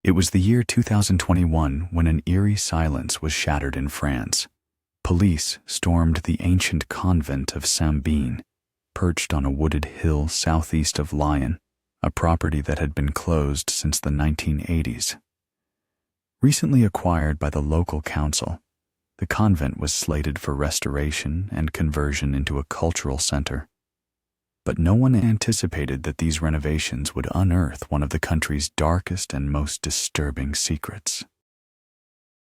It was the year 2021 when an eerie silence was shattered in France. Police stormed the ancient convent of Saint-Bean, perched on a wooded hill southeast of Lyon, a property that had been closed since the 1980s. Recently acquired by the local council, the convent was slated for restoration and conversion into a cultural center. But no one anticipated that these renovations would unearth one of the country's darkest and most disturbing secrets.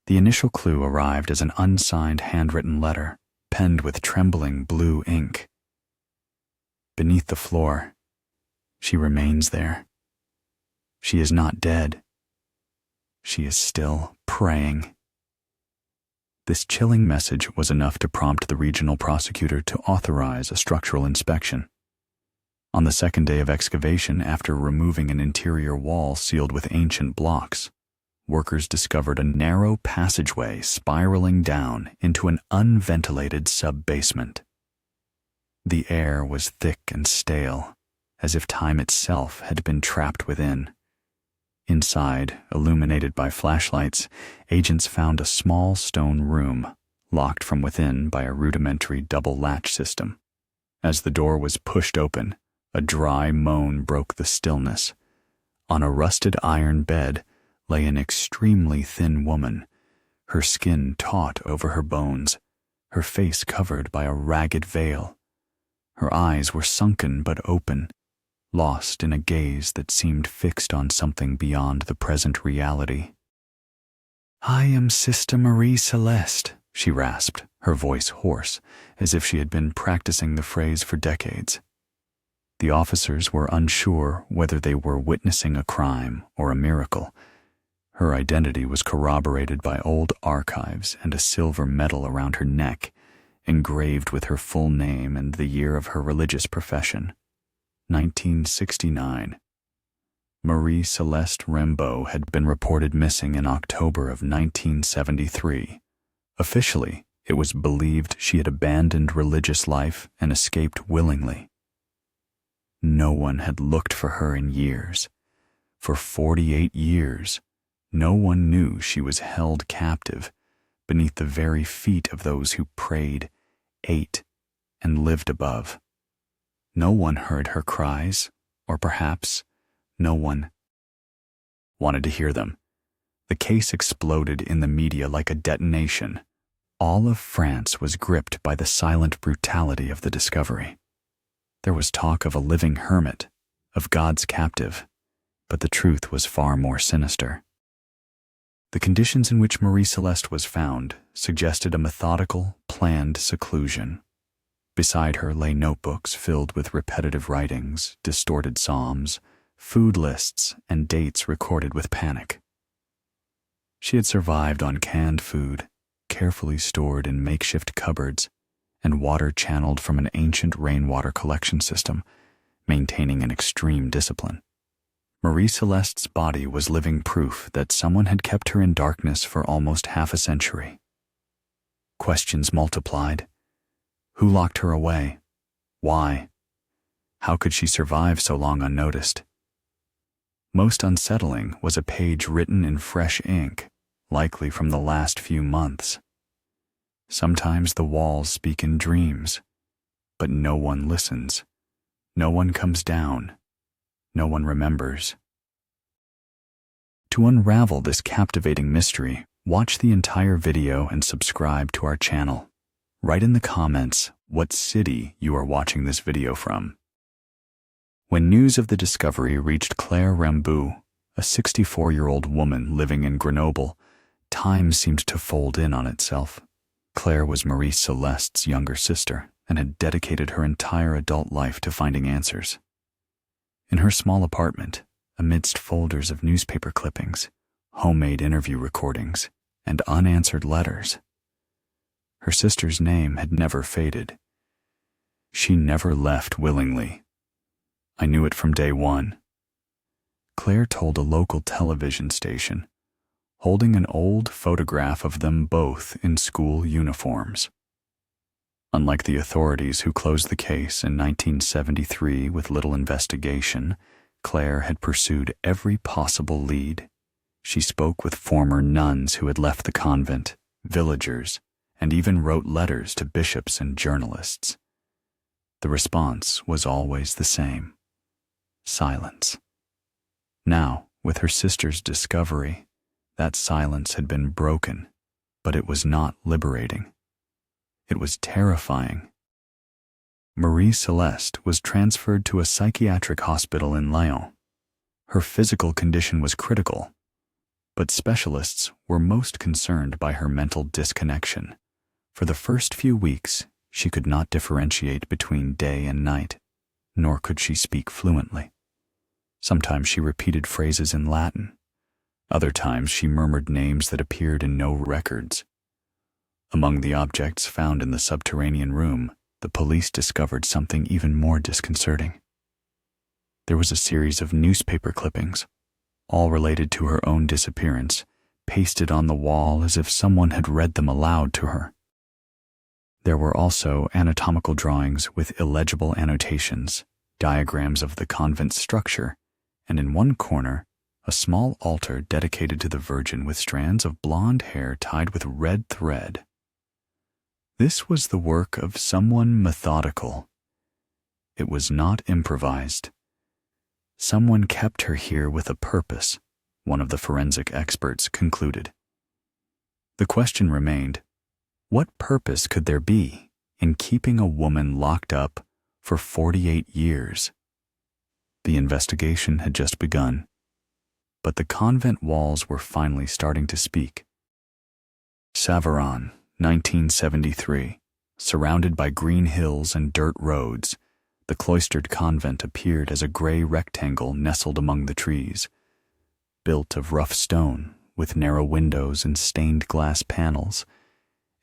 The initial clue arrived as an unsigned handwritten letter, penned with trembling blue ink. Beneath the floor, she remains there. She is not dead. She is still praying. This chilling message was enough to prompt the regional prosecutor to authorize a structural inspection. On the second day of excavation, after removing an interior wall sealed with ancient blocks, workers discovered a narrow passageway spiraling down into an unventilated sub-basement. The air was thick and stale, as if time itself had been trapped within. Inside, illuminated by flashlights, agents found a small stone room, locked from within by a rudimentary double latch system. As the door was pushed open, a dry moan broke the stillness. On a rusted iron bed lay an extremely thin woman, her skin taut over her bones, her face covered by a ragged veil. Her eyes were sunken but open, lost in a gaze that seemed fixed on something beyond the present reality. "I am Sister Marie Celeste," she rasped, her voice hoarse, as if she had been practicing the phrase for decades. The officers were unsure whether they were witnessing a crime or a miracle. Her identity was corroborated by old archives and a silver medal around her neck, engraved with her full name and the year of her religious profession, 1969. Marie Celeste Rembaud had been reported missing in October of 1973. Officially, it was believed she had abandoned religious life and escaped willingly. No one had looked for her in years. For 48 years, no one knew she was held captive beneath the very feet of those who prayed, ate, and lived above. No one heard her cries, or perhaps no one wanted to hear them. The case exploded in the media like a detonation. All of France was gripped by the silent brutality of the discovery. There was talk of a living hermit, of God's captive, but the truth was far more sinister. The conditions in which Marie Celeste was found suggested a methodical, planned seclusion. Beside her lay notebooks filled with repetitive writings, distorted psalms, food lists, and dates recorded with panic. She had survived on canned food, carefully stored in makeshift cupboards, and water channeled from an ancient rainwater collection system, maintaining an extreme discipline. Marie Celeste's body was living proof that someone had kept her in darkness for almost half a century. Questions multiplied. Who locked her away? Why? How could she survive so long unnoticed? Most unsettling was a page written in fresh ink, likely from the last few months. Sometimes the walls speak in dreams, but no one listens. No one comes down. No one remembers. To unravel this captivating mystery, watch the entire video and subscribe to our channel. Write in the comments what city you are watching this video from. When news of the discovery reached Claire Rembaud, a 64-year-old woman living in Grenoble, time seemed to fold in on itself. Claire was Marie Celeste's younger sister and had dedicated her entire adult life to finding answers. In her small apartment, amidst folders of newspaper clippings, homemade interview recordings, and unanswered letters, her sister's name had never faded. She never left willingly. I knew it from day one. Claire told a local television station, holding an old photograph of them both in school uniforms. Unlike the authorities who closed the case in 1973 with little investigation, Claire had pursued every possible lead, She spoke with former nuns who had left the convent, villagers, and even wrote letters to bishops and journalists. The response was always the same: silence. Now, with her sister's discovery, that silence had been broken, but it was not liberating. It was terrifying. Marie Celeste was transferred to a psychiatric hospital in Lyon. Her physical condition was critical, but specialists were most concerned by her mental disconnection. For the first few weeks, she could not differentiate between day and night, nor could she speak fluently. Sometimes she repeated phrases in Latin. Other times she murmured names that appeared in no records. Among the objects found in the subterranean room, the police discovered something even more disconcerting. There was a series of newspaper clippings, all related to her own disappearance, pasted on the wall as if someone had read them aloud to her. There were also anatomical drawings with illegible annotations, diagrams of the convent structure, and in one corner, a small altar dedicated to the Virgin with strands of blonde hair tied with red thread. This was the work of someone methodical. It was not improvised. Someone kept her here with a purpose, one of the forensic experts concluded. The question remained, what purpose could there be in keeping a woman locked up for 48 years? The investigation had just begun, but the convent walls were finally starting to speak. Savaron, 1973. Surrounded by green hills and dirt roads, the cloistered convent appeared as a gray rectangle nestled among the trees. Built of rough stone, with narrow windows and stained glass panels,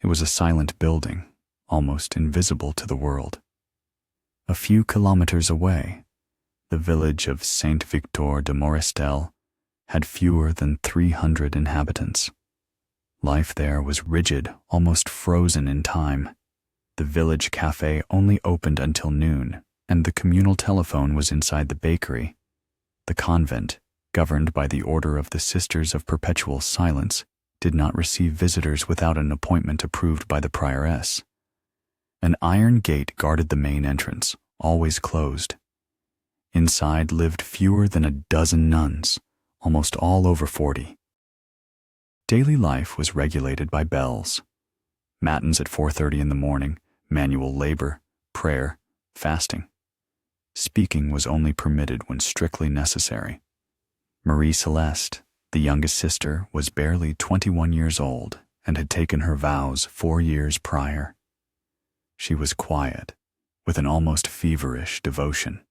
it was a silent building, almost invisible to the world. A few kilometers away, the village of Saint-Victor de Morestel had fewer than 300 inhabitants. Life there was rigid, almost frozen in time. The village cafe only opened until noon, and the communal telephone was inside the bakery. The convent, governed by the Order of the Sisters of Perpetual Silence, did not receive visitors without an appointment approved by the prioress. An iron gate guarded the main entrance, always closed. Inside lived fewer than a dozen nuns, almost all over 40. Daily life was regulated by bells. Matins at 4:30 in the morning, manual labor, prayer, fasting. Speaking was only permitted when strictly necessary. Marie Celeste, the youngest sister, was barely 21 years old and had taken her vows 4 years prior. She was quiet, with an almost feverish devotion.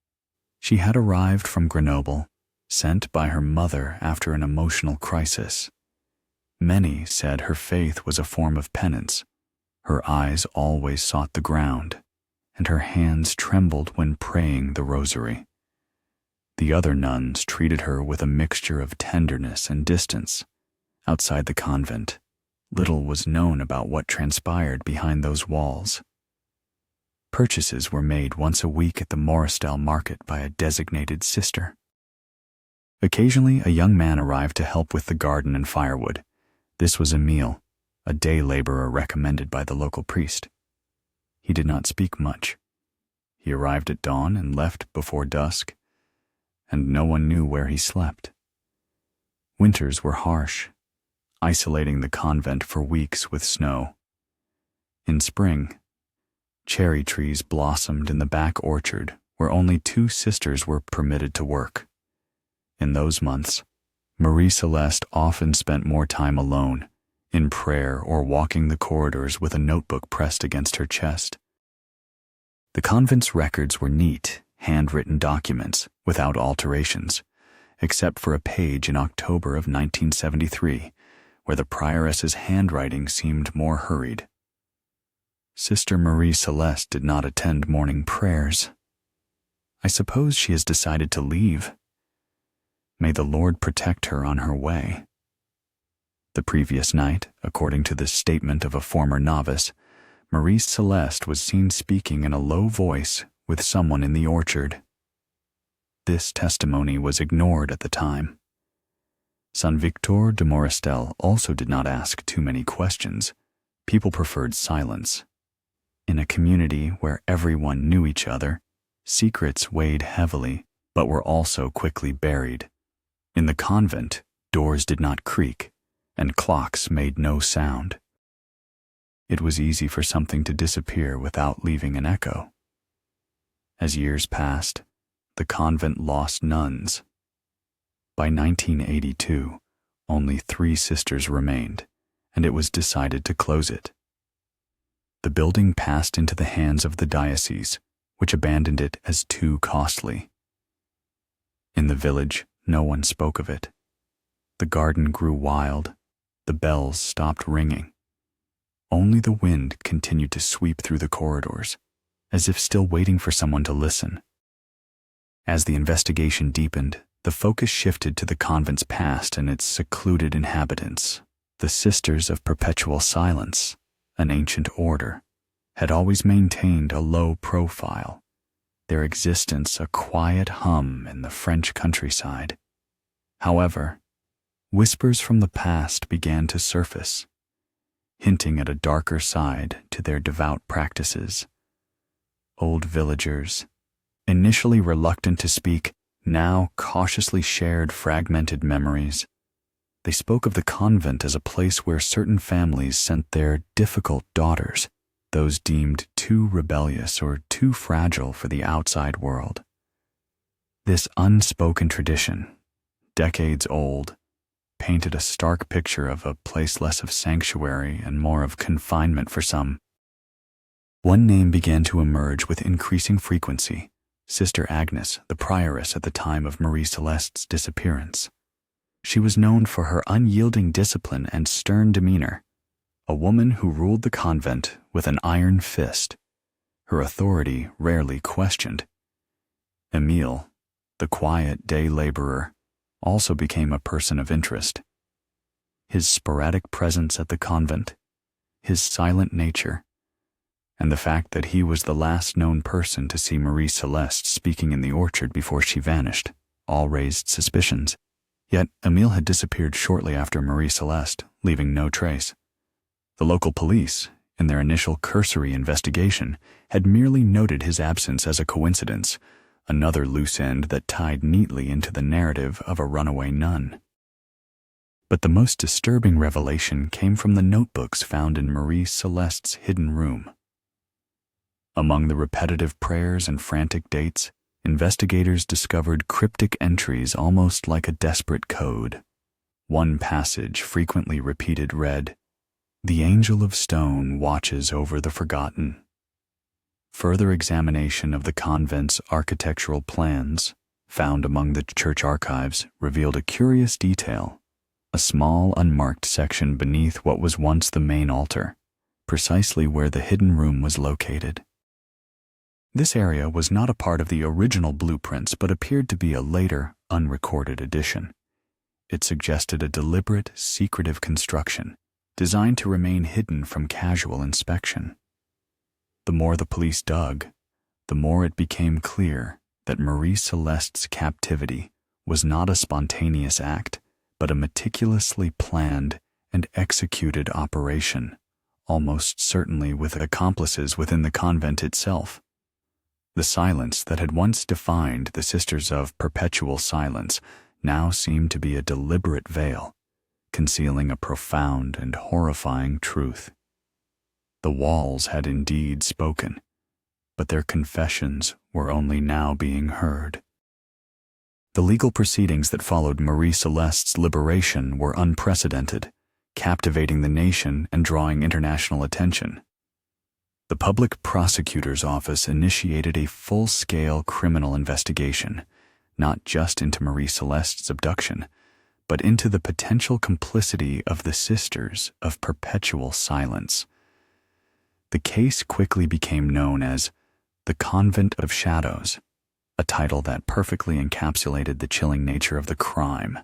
She had arrived from Grenoble, sent by her mother after an emotional crisis. Many said her faith was a form of penance. Her eyes always sought the ground, and her hands trembled when praying the rosary. The other nuns treated her with a mixture of tenderness and distance. Outside the convent, little was known about what transpired behind those walls. Purchases were made once a week at the Morestel market by a designated sister. Occasionally, a young man arrived to help with the garden and firewood. This was Emile, a day laborer recommended by the local priest. He did not speak much. He arrived at dawn and left before dusk, and no one knew where he slept. Winters were harsh, isolating the convent for weeks with snow. In spring, cherry trees blossomed in the back orchard where only 2 sisters were permitted to work. In those months, Marie Celeste often spent more time alone, in prayer or walking the corridors with a notebook pressed against her chest. The convent's records were neat, handwritten documents without alterations, except for a page in October of 1973, where the prioress's handwriting seemed more hurried. Sister Marie Celeste did not attend morning prayers. I suppose she has decided to leave. May the Lord protect her on her way. The previous night, according to the statement of a former novice, Marie Celeste was seen speaking in a low voice with someone in the orchard. This testimony was ignored at the time. Saint Victor de Moristel also did not ask too many questions. People preferred silence. In a community where everyone knew each other, secrets weighed heavily, but were also quickly buried. In the convent, doors did not creak, and clocks made no sound. It was easy for something to disappear without leaving an echo. As years passed, the convent lost nuns. By 1982, only 3 sisters remained, and it was decided to close it. The building passed into the hands of the diocese, which abandoned it as too costly. In the village, no one spoke of it. The garden grew wild. The bells stopped ringing. Only the wind continued to sweep through the corridors, as if still waiting for someone to listen. As the investigation deepened, the focus shifted to the convent's past and its secluded inhabitants. The Sisters of Perpetual Silence, an ancient order, had always maintained a low profile, their existence a quiet hum in the French countryside. However, whispers from the past began to surface, hinting at a darker side to their devout practices. Old villagers, initially reluctant to speak, now cautiously shared fragmented memories. They spoke of the convent as a place where certain families sent their difficult daughters, those deemed too rebellious or too fragile for the outside world. This unspoken tradition, decades old, painted a stark picture of a place less of sanctuary and more of confinement for some. One name began to emerge with increasing frequency: Sister Agnes, the prioress at the time of Marie Celeste's disappearance. She was known for her unyielding discipline and stern demeanor, a woman who ruled the convent with an iron fist, her authority rarely questioned. Emile, the quiet day laborer, also became a person of interest. His sporadic presence at the convent, his silent nature, and the fact that he was the last known person to see Marie Celeste speaking in the orchard before she vanished, all raised suspicions. Yet Emile had disappeared shortly after Marie Celeste, leaving no trace. The local police, in their initial cursory investigation, had merely noted his absence as a coincidence, another loose end that tied neatly into the narrative of a runaway nun. But the most disturbing revelation came from the notebooks found in Marie Celeste's hidden room. Among the repetitive prayers and frantic dates, investigators discovered cryptic entries almost like a desperate code. One passage, frequently repeated, read, "The angel of stone watches over the forgotten." Further examination of the convent's architectural plans, found among the church archives, revealed a curious detail: a small unmarked section beneath what was once the main altar, precisely where the hidden room was located. This area was not a part of the original blueprints but appeared to be a later, unrecorded addition. It suggested a deliberate, secretive construction, designed to remain hidden from casual inspection. The more the police dug, the more it became clear that Marie Celeste's captivity was not a spontaneous act, but a meticulously planned and executed operation, almost certainly with accomplices within the convent itself. The silence that had once defined the Sisters of Perpetual Silence now seemed to be a deliberate veil, concealing a profound and horrifying truth. The walls had indeed spoken, but their confessions were only now being heard. The legal proceedings that followed Marie Celeste's liberation were unprecedented, captivating the nation and drawing international attention. The public prosecutor's office initiated a full-scale criminal investigation, not just into Marie Celeste's abduction, but into the potential complicity of the Sisters of Perpetual Silence. The case quickly became known as the Convent of Shadows, a title that perfectly encapsulated the chilling nature of the crime.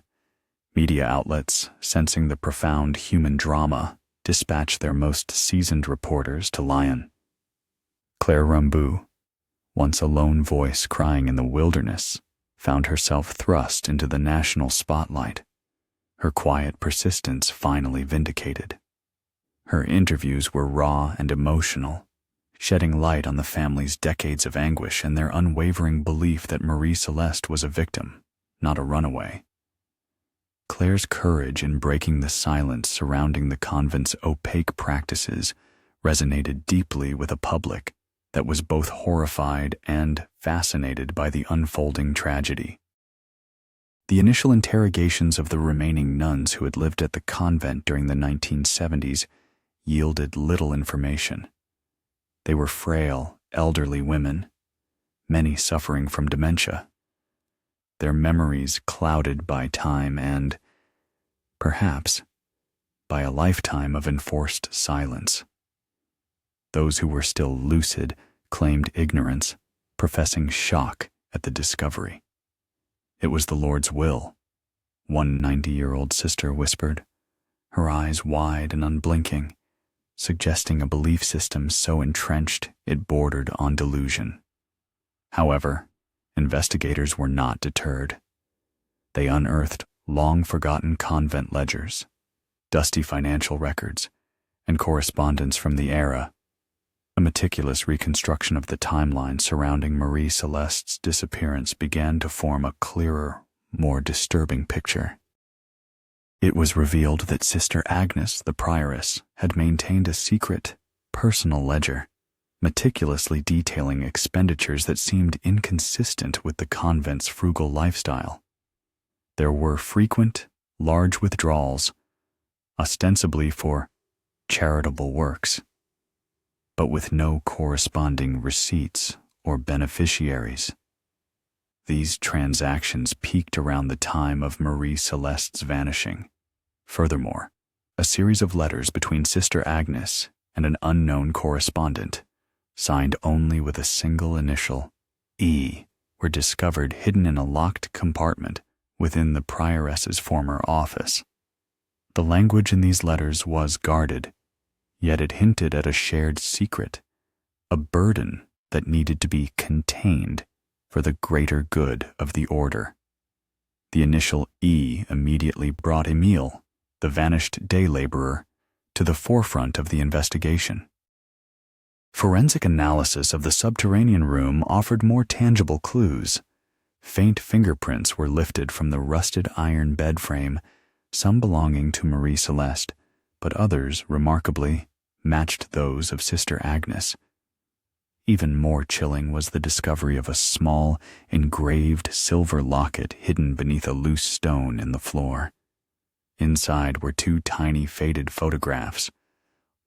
Media outlets, sensing the profound human drama, dispatched their most seasoned reporters to Lyon. Claire Rambeau, once a lone voice crying in the wilderness, found herself thrust into the national spotlight. her quiet persistence finally vindicated. Her interviews were raw and emotional, shedding light on the family's decades of anguish and their unwavering belief that Marie Celeste was a victim, not a runaway. Claire's courage in breaking the silence surrounding the convent's opaque practices resonated deeply with a public that was both horrified and fascinated by the unfolding tragedy. The initial interrogations of the remaining nuns who had lived at the convent during the 1970s yielded little information. They were frail, elderly women, many suffering from dementia, their memories clouded by time and, perhaps, by a lifetime of enforced silence. Those who were still lucid claimed ignorance, professing shock at the discovery. It was the Lord's will, one 90-year-old sister whispered, her eyes wide and unblinking, suggesting a belief system so entrenched it bordered on delusion. However, investigators were not deterred. They unearthed long-forgotten convent ledgers, dusty financial records, and correspondence from the era. A meticulous reconstruction of the timeline surrounding Marie Celeste's disappearance began to form a clearer, more disturbing picture. It was revealed that Sister Agnes, the prioress, had maintained a secret, personal ledger, meticulously detailing expenditures that seemed inconsistent with the convent's frugal lifestyle. There were frequent, large withdrawals, ostensibly for charitable works, but with no corresponding receipts or beneficiaries. These transactions peaked around the time of Marie Celeste's vanishing. Furthermore, a series of letters between Sister Agnes and an unknown correspondent, signed only with a single initial, E, were discovered hidden in a locked compartment within the prioress's former office. The language in these letters was guarded, yet it hinted at a shared secret, a burden that needed to be contained for the greater good of the order. The initial E immediately brought Emile, the vanished day laborer, to the forefront of the investigation. Forensic analysis of the subterranean room offered more tangible clues. Faint fingerprints were lifted from the rusted iron bed frame, some belonging to Marie Celeste, but others, remarkably, matched those of Sister Agnes. Even more chilling was the discovery of a small, engraved silver locket hidden beneath a loose stone in the floor. Inside were two tiny faded photographs,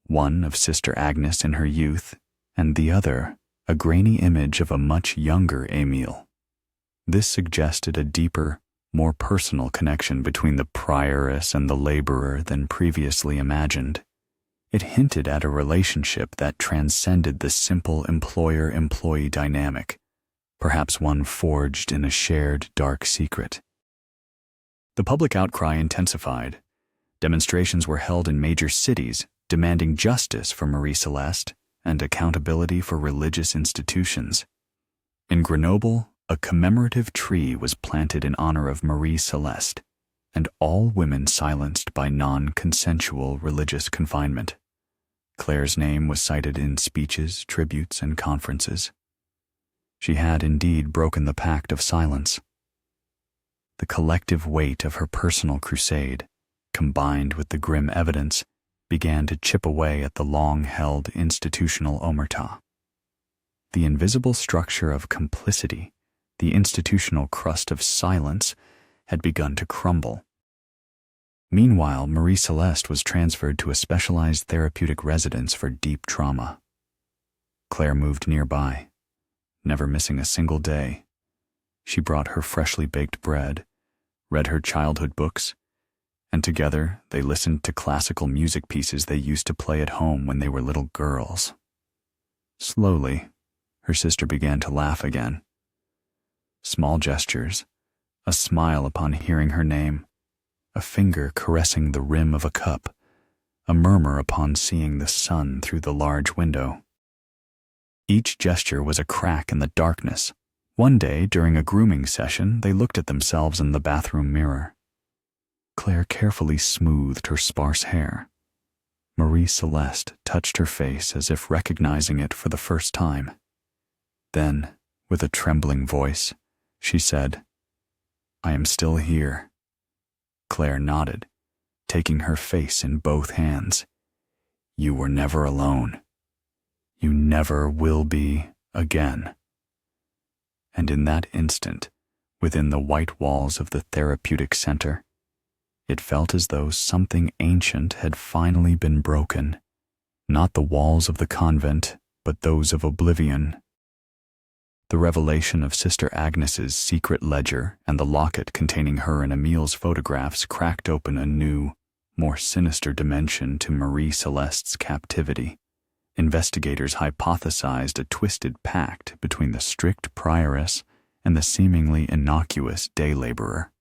one of Sister Agnes in her youth, and the other a grainy image of a much younger Emile. This suggested a deeper, more personal connection between the prioress and the laborer than previously imagined. It hinted at a relationship that transcended the simple employer-employee dynamic, perhaps one forged in a shared dark secret. The public outcry intensified. Demonstrations were held in major cities, demanding justice for Marie Celeste and accountability for religious institutions. In Grenoble, a commemorative tree was planted in honor of Marie Celeste, and all women silenced by non-consensual religious confinement. Claire's name was cited in speeches, tributes, and conferences. She had indeed broken the pact of silence. The collective weight of her personal crusade, combined with the grim evidence, began to chip away at the long-held institutional omerta. The invisible structure of complicity, the institutional crust of silence, had begun to crumble. Meanwhile, Marie Celeste was transferred to a specialized therapeutic residence for deep trauma. Claire moved nearby, never missing a single day. She brought her freshly baked bread, read her childhood books, and together they listened to classical music pieces they used to play at home when they were little girls. Slowly, her sister began to laugh again. Small gestures, a smile upon hearing her name, a finger caressing the rim of a cup, a murmur upon seeing the sun through the large window. Each gesture was a crack in the darkness. One day, during a grooming session, they looked at themselves in the bathroom mirror. Claire carefully smoothed her sparse hair. Marie Celeste touched her face as if recognizing it for the first time. Then, with a trembling voice, she said, "I am still here." Claire nodded, taking her face in both hands. "You were never alone. You never will be again." And in that instant, within the white walls of the therapeutic center, it felt as though something ancient had finally been broken. Not the walls of the convent, but those of oblivion. The revelation of Sister Agnes's secret ledger and the locket containing her and Emil's photographs cracked open a new, more sinister dimension to Marie Celeste's captivity. Investigators hypothesized a twisted pact between the strict prioress and the seemingly innocuous day laborer.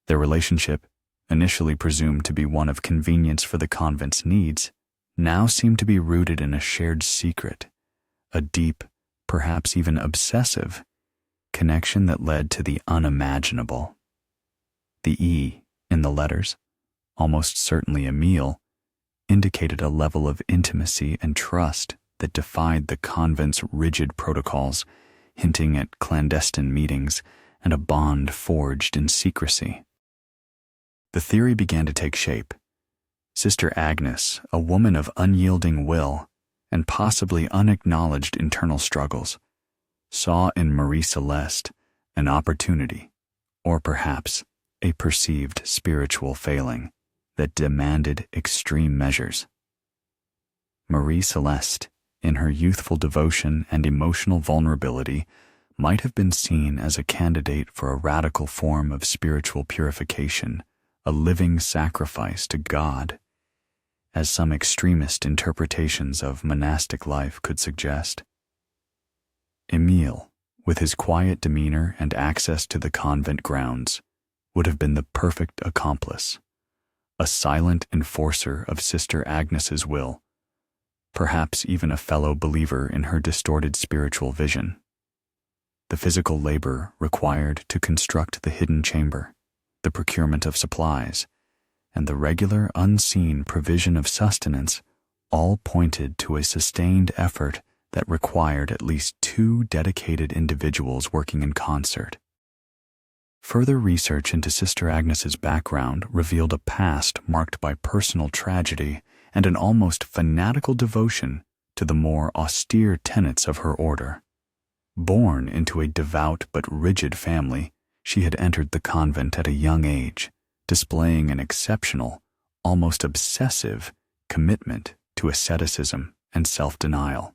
Their relationship, initially presumed to be one of convenience for the convent's needs, now seemed to be rooted in a shared secret, a deep, perhaps even obsessive, connection that led to the unimaginable. The E in the letters, almost certainly Emile, indicated a level of intimacy and trust that defied the convent's rigid protocols, hinting at clandestine meetings and a bond forged in secrecy. The theory began to take shape. Sister Agnes, a woman of unyielding will and possibly unacknowledged internal struggles, saw in Marie Celeste an opportunity, or perhaps a perceived spiritual failing, that demanded extreme measures. Marie Celeste, in her youthful devotion and emotional vulnerability, might have been seen as a candidate for a radical form of spiritual purification, a living sacrifice to God, as some extremist interpretations of monastic life could suggest. Emile, with his quiet demeanor and access to the convent grounds, would have been the perfect accomplice, a silent enforcer of Sister Agnes's will, perhaps even a fellow believer in her distorted spiritual vision. The physical labor required to construct the hidden chamber, the procurement of supplies, and the regular unseen provision of sustenance all pointed to a sustained effort that required at least two dedicated individuals working in concert. Further research into Sister Agnes's background revealed a past marked by personal tragedy and an almost fanatical devotion to the more austere tenets of her order. Born into a devout but rigid family, she had entered the convent at a young age, displaying an exceptional, almost obsessive, commitment to asceticism and self-denial.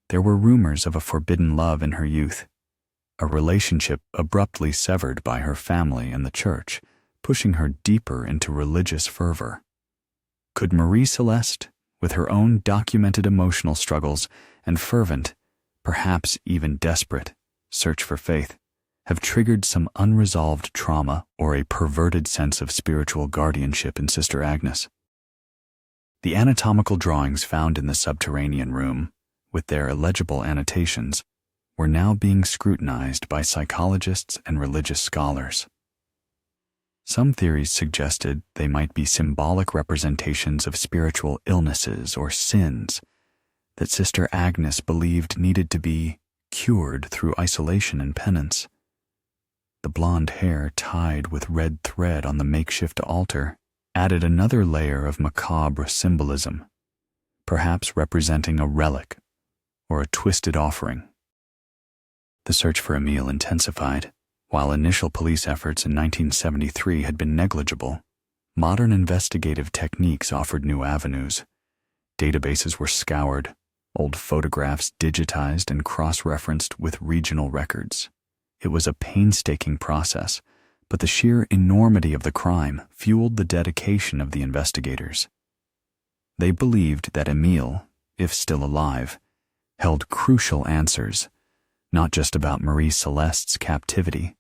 There were rumors of a forbidden love in her youth, a relationship abruptly severed by her family and the church, pushing her deeper into religious fervor. Could Marie Celeste, with her own documented emotional struggles and fervent, perhaps even desperate, search for faith, have triggered some unresolved trauma or a perverted sense of spiritual guardianship in Sister Agnes? The anatomical drawings found in the subterranean room, with their illegible annotations, were now being scrutinized by psychologists and religious scholars. Some theories suggested they might be symbolic representations of spiritual illnesses or sins that Sister Agnes believed needed to be cured through isolation and penance. The blonde hair tied with red thread on the makeshift altar added another layer of macabre symbolism, perhaps representing a relic or a twisted offering. The search for Emile intensified. While initial police efforts in 1973 had been negligible, modern investigative techniques offered new avenues. Databases were scoured, old photographs digitized and cross-referenced with regional records. It was a painstaking process, but the sheer enormity of the crime fueled the dedication of the investigators. They believed that Emile, if still alive, held crucial answers, not just about Marie Celeste's captivity,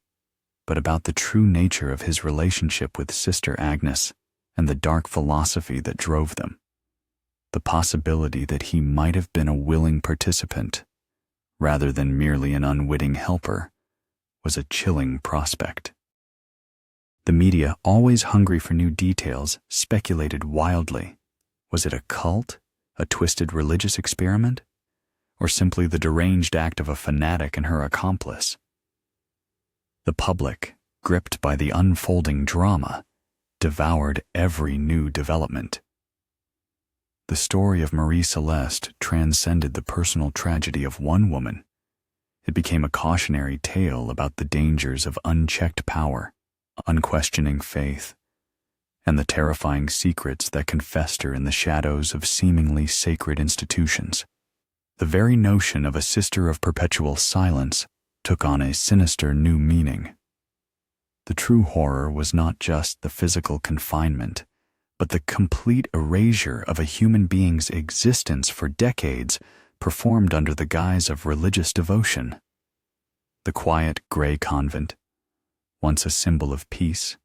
but about the true nature of his relationship with Sister Agnes and the dark philosophy that drove them. The possibility that he might have been a willing participant, rather than merely an unwitting helper, was a chilling prospect. The media, always hungry for new details, speculated wildly. Was it a cult, a twisted religious experiment, or simply the deranged act of a fanatic and her accomplice? The public, gripped by the unfolding drama, devoured every new development. The story of Marie Celeste transcended the personal tragedy of one woman. It became a cautionary tale about the dangers of unchecked power, unquestioning faith, and the terrifying secrets that can fester in the shadows of seemingly sacred institutions. The very notion of a sister of perpetual silence took on a sinister new meaning. The true horror was not just the physical confinement, but the complete erasure of a human being's existence for decades, performed under the guise of religious devotion. The quiet gray convent, once a symbol of peace,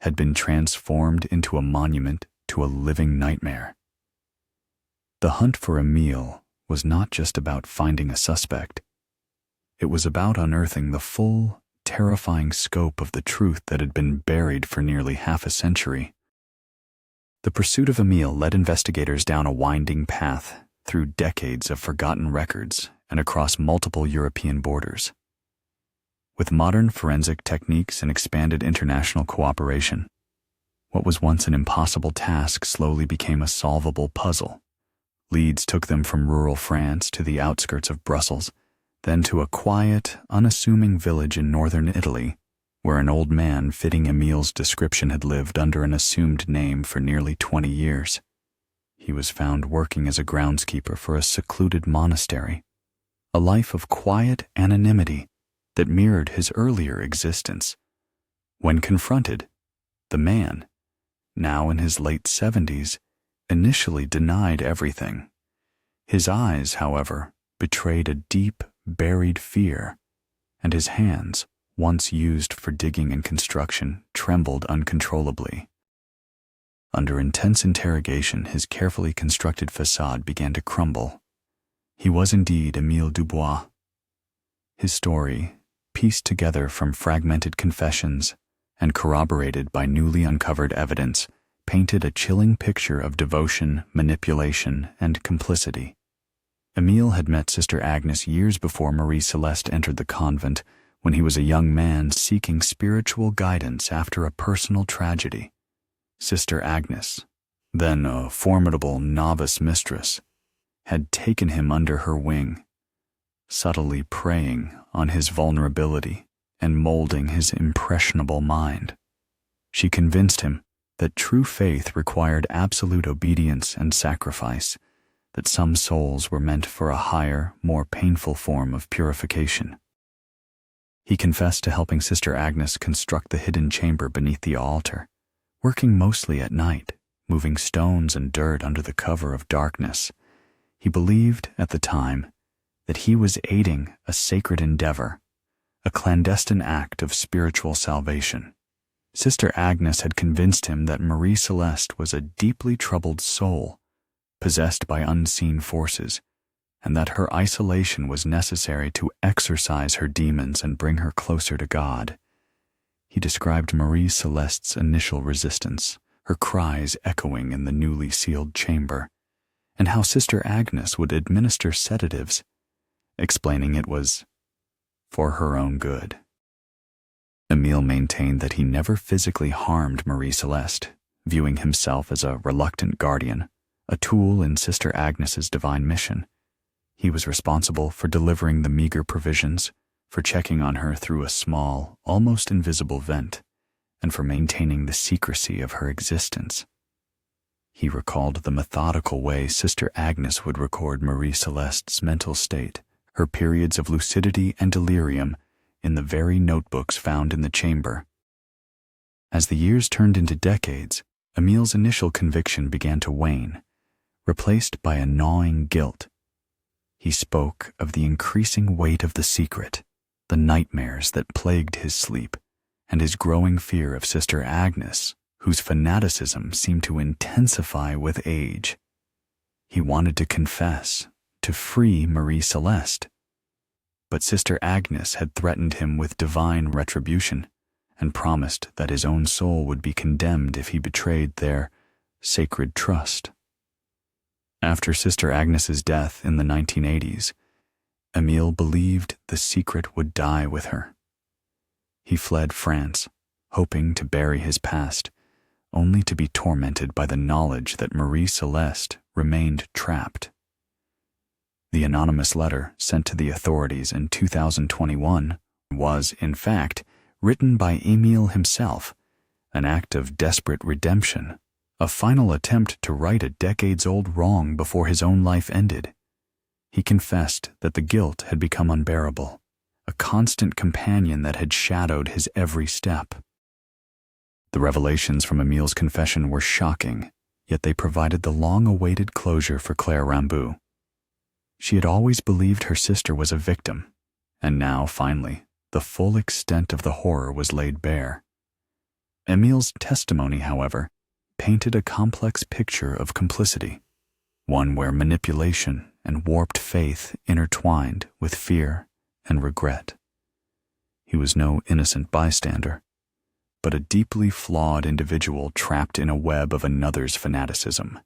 had been transformed into a monument to a living nightmare. The hunt for Emile was not just about finding a suspect. It was about unearthing the full, terrifying scope of the truth that had been buried for nearly half a century. The pursuit of Emile led investigators down a winding path through decades of forgotten records and across multiple European borders. With modern forensic techniques and expanded international cooperation, what was once an impossible task slowly became a solvable puzzle. Leads took them from rural France to the outskirts of Brussels, then to a quiet, unassuming village in northern Italy, where an old man fitting Emile's description had lived under an assumed name for nearly 20 years. He was found working as a groundskeeper for a secluded monastery, a life of quiet anonymity that mirrored his earlier existence. When confronted, the man, now in his late 70s, initially denied everything. His eyes, however, betrayed a deep, buried fear, and his hands, once used for digging and construction, trembled uncontrollably. Under intense interrogation, his carefully constructed facade began to crumble. He was indeed Émile Dubois. His story, pieced together from fragmented confessions and corroborated by newly uncovered evidence, painted a chilling picture of devotion, manipulation, and complicity. Émile had met Sister Agnes years before Marie Celeste entered the convent, when he was a young man seeking spiritual guidance after a personal tragedy. Sister Agnes, then a formidable novice mistress, had taken him under her wing, subtly preying on his vulnerability and molding his impressionable mind. She convinced him that true faith required absolute obedience and sacrifice, that some souls were meant for a higher, more painful form of purification. He confessed to helping Sister Agnes construct the hidden chamber beneath the altar, working mostly at night, moving stones and dirt under the cover of darkness. He believed, at the time, that he was aiding a sacred endeavor, a clandestine act of spiritual salvation. Sister Agnes had convinced him that Marie Celeste was a deeply troubled soul, possessed by unseen forces, and that her isolation was necessary to exorcise her demons and bring her closer to God. He described Marie Celeste's initial resistance, her cries echoing in the newly sealed chamber, and how Sister Agnes would administer sedatives, explaining it was for her own good. Émile maintained that he never physically harmed Marie Celeste, viewing himself as a reluctant guardian, a tool in Sister Agnes's divine mission. He was responsible for delivering the meager provisions, for checking on her through a small, almost invisible vent, and for maintaining the secrecy of her existence. He recalled the methodical way Sister Agnes would record Marie Celeste's mental state, her periods of lucidity and delirium, in the very notebooks found in the chamber. As the years turned into decades, Émile's initial conviction began to wane, replaced by a gnawing guilt. He spoke of the increasing weight of the secret, the nightmares that plagued his sleep, and his growing fear of Sister Agnes, whose fanaticism seemed to intensify with age. He wanted to confess, to free Marie Celeste. But Sister Agnes had threatened him with divine retribution, and promised that his own soul would be condemned if he betrayed their sacred trust. After Sister Agnes's death in the 1980s, Emile believed the secret would die with her. He fled France, hoping to bury his past, only to be tormented by the knowledge that Marie Celeste remained trapped. The anonymous letter sent to the authorities in 2021 was, in fact, written by Emile himself, an act of desperate redemption, a final attempt to right a decades-old wrong before his own life ended. He confessed that the guilt had become unbearable, a constant companion that had shadowed his every step. The revelations from Emile's confession were shocking, yet they provided the long-awaited closure for Claire Ramboux. She had always believed her sister was a victim, and now, finally, the full extent of the horror was laid bare. Emile's testimony, however, painted a complex picture of complicity, one where manipulation and warped faith intertwined with fear and regret. He was no innocent bystander, but a deeply flawed individual trapped in a web of another's fanaticism.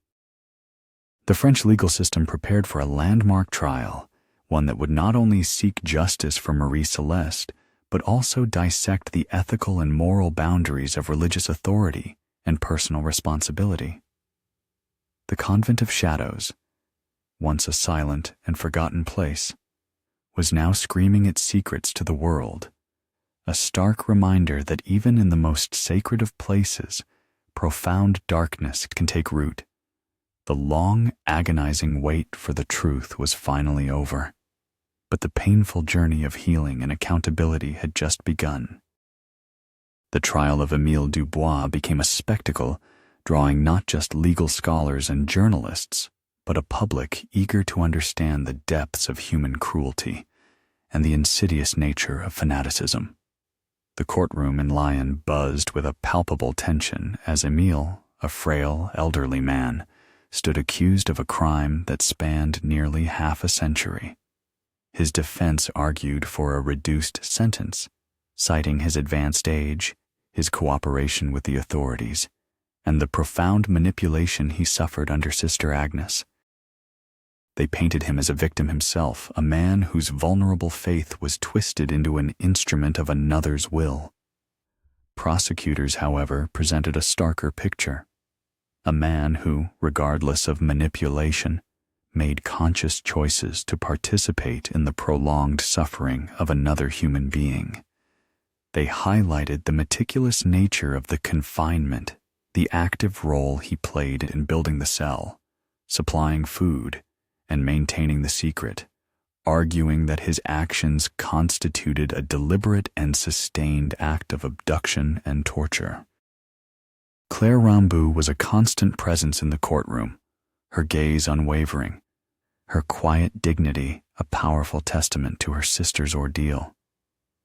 The French legal system prepared for a landmark trial, one that would not only seek justice for Marie Celeste, but also dissect the ethical and moral boundaries of religious authority and personal responsibility. The Convent of Shadows, once a silent and forgotten place, was now screaming its secrets to the world, a stark reminder that even in the most sacred of places, profound darkness can take root. The long, agonizing wait for the truth was finally over, but the painful journey of healing and accountability had just begun. The trial of Émile Dubois became a spectacle, drawing not just legal scholars and journalists, but a public eager to understand the depths of human cruelty and the insidious nature of fanaticism. The courtroom in Lyon buzzed with a palpable tension as Émile, a frail, elderly man, stood accused of a crime that spanned nearly half a century. His defense argued for a reduced sentence, citing his advanced age, his cooperation with the authorities, and the profound manipulation he suffered under Sister Agnes. They painted him as a victim himself, a man whose vulnerable faith was twisted into an instrument of another's will. Prosecutors, however, presented a starker picture. A man who, regardless of manipulation, made conscious choices to participate in the prolonged suffering of another human being. They highlighted the meticulous nature of the confinement, the active role he played in building the cell, supplying food, and maintaining the secret, arguing that his actions constituted a deliberate and sustained act of abduction and torture. Claire Ramboux was a constant presence in the courtroom, her gaze unwavering, her quiet dignity a powerful testament to her sister's ordeal.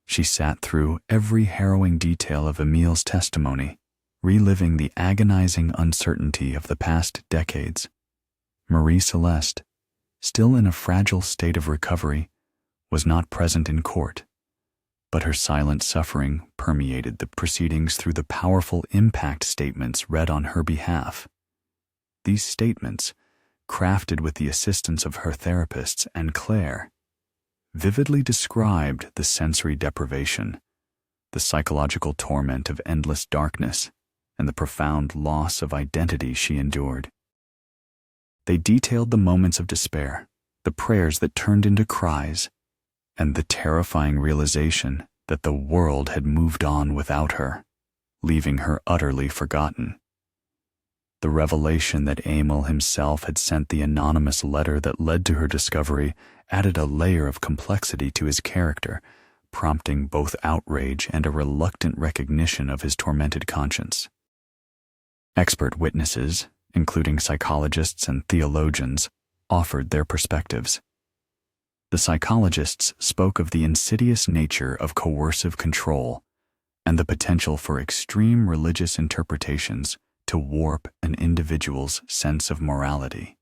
She sat through every harrowing detail of Emile's testimony, reliving the agonizing uncertainty of the past decades. Marie Celeste, still in a fragile state of recovery, was not present in court, but her silent suffering permeated the proceedings through the powerful impact statements read on her behalf. These statements, crafted with the assistance of her therapists and Claire, vividly described the sensory deprivation, the psychological torment of endless darkness, and the profound loss of identity she endured. They detailed the moments of despair, the prayers that turned into cries, and the terrifying realization that the world had moved on without her, leaving her utterly forgotten. The revelation that Emile himself had sent the anonymous letter that led to her discovery added a layer of complexity to his character, prompting both outrage and a reluctant recognition of his tormented conscience. Expert witnesses, including psychologists and theologians, offered their perspectives. The psychologists spoke of the insidious nature of coercive control and the potential for extreme religious interpretations to warp an individual's sense of morality.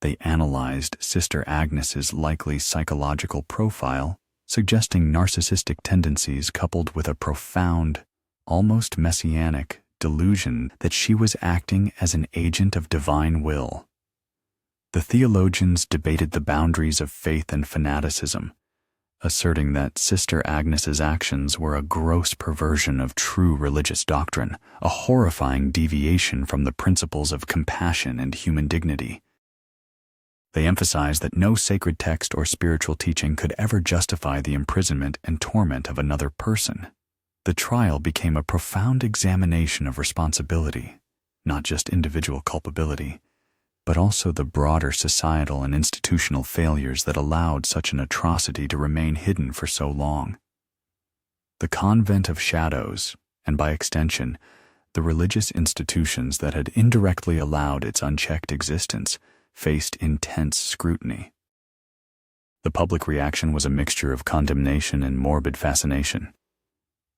They analyzed Sister Agnes's likely psychological profile, suggesting narcissistic tendencies coupled with a profound, almost messianic, delusion that she was acting as an agent of divine will. The theologians debated the boundaries of faith and fanaticism, asserting that Sister Agnes's actions were a gross perversion of true religious doctrine, a horrifying deviation from the principles of compassion and human dignity. They emphasized that no sacred text or spiritual teaching could ever justify the imprisonment and torment of another person. The trial became a profound examination of responsibility, not just individual culpability, but also the broader societal and institutional failures that allowed such an atrocity to remain hidden for so long. The Convent of Shadows, and by extension, the religious institutions that had indirectly allowed its unchecked existence, faced intense scrutiny. The public reaction was a mixture of condemnation and morbid fascination.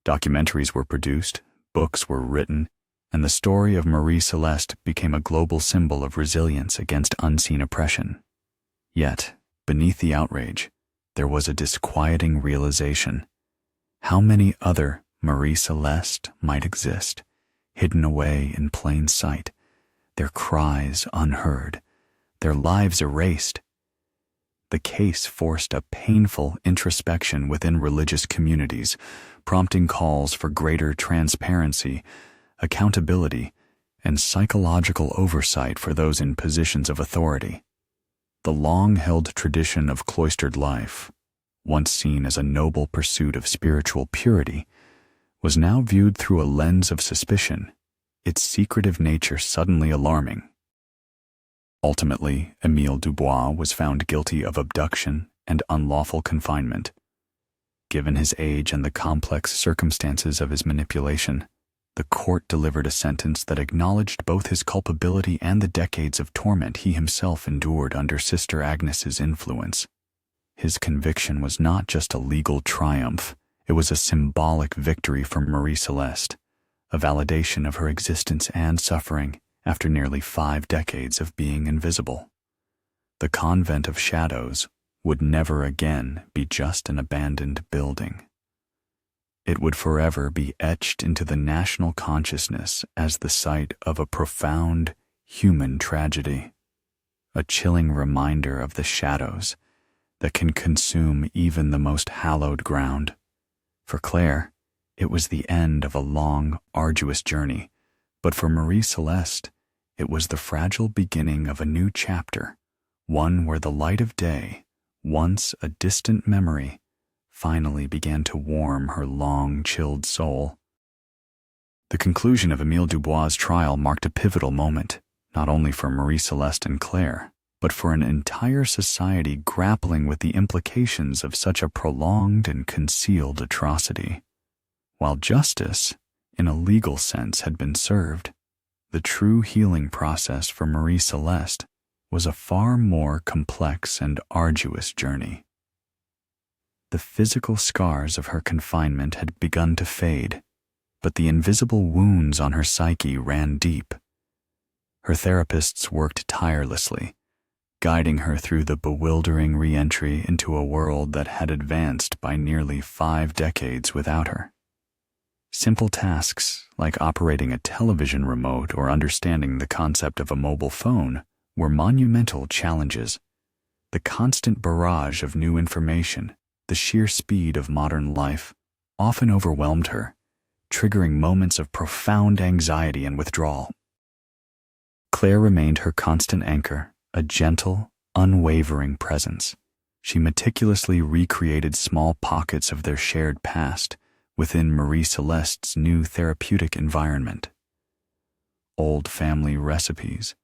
Documentaries were produced, books were written, and the story of Marie Celeste became a global symbol of resilience against unseen oppression. Yet, beneath the outrage, there was a disquieting realization. How many other Marie Celeste might exist, hidden away in plain sight, their cries unheard, their lives erased? The case forced a painful introspection within religious communities, prompting calls for greater transparency, accountability, and psychological oversight for those in positions of authority. The long-held tradition of cloistered life, once seen as a noble pursuit of spiritual purity, was now viewed through a lens of suspicion, its secretive nature suddenly alarming. Ultimately, Émile Dubois was found guilty of abduction and unlawful confinement. Given his age and the complex circumstances of his manipulation, the court delivered a sentence that acknowledged both his culpability and the decades of torment he himself endured under Sister Agnes's influence. His conviction was not just a legal triumph, it was a symbolic victory for Marie Celeste, a validation of her existence and suffering after nearly 5 decades of being invisible. The Convent of Shadows would never again be just an abandoned building. It would forever be etched into the national consciousness as the site of a profound human tragedy, a chilling reminder of the shadows that can consume even the most hallowed ground. For Claire, it was the end of a long, arduous journey, but for Marie Celeste, it was the fragile beginning of a new chapter, one where the light of day, once a distant memory, finally began to warm her long-chilled soul. The conclusion of Émile Dubois' trial marked a pivotal moment, not only for Marie Celeste and Claire, but for an entire society grappling with the implications of such a prolonged and concealed atrocity. While justice, in a legal sense, had been served, the true healing process for Marie Celeste was a far more complex and arduous journey. The physical scars of her confinement had begun to fade, but the invisible wounds on her psyche ran deep. Her therapists worked tirelessly, guiding her through the bewildering re-entry into a world that had advanced by nearly 5 decades without her. Simple tasks like operating a television remote or understanding the concept of a mobile phone were monumental challenges. The constant barrage of new information, the sheer speed of modern life, often overwhelmed her, triggering moments of profound anxiety and withdrawal. Claire remained her constant anchor, a gentle, unwavering presence. She meticulously recreated small pockets of their shared past within Marie Celeste's new therapeutic environment. Old family recipes,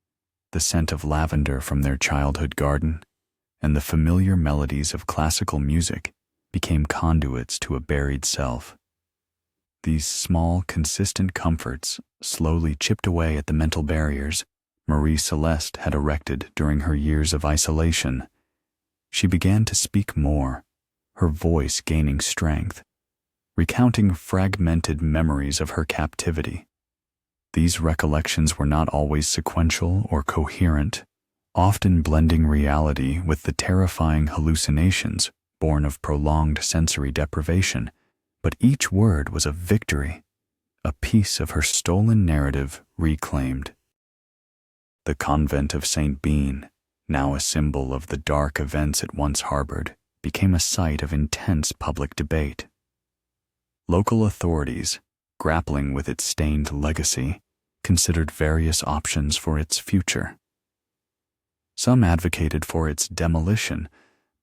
the scent of lavender from their childhood garden, and the familiar melodies of classical music became conduits to a buried self. These small, consistent comforts slowly chipped away at the mental barriers Marie Celeste had erected during her years of isolation. She began to speak more, her voice gaining strength, recounting fragmented memories of her captivity. These recollections were not always sequential or coherent, often blending reality with the terrifying hallucinations born of prolonged sensory deprivation, but each word was a victory, a piece of her stolen narrative reclaimed. The Convent of St. Bean, now a symbol of the dark events it once harbored, became a site of intense public debate. Local authorities, grappling with its stained legacy, considered various options for its future. Some advocated for its demolition,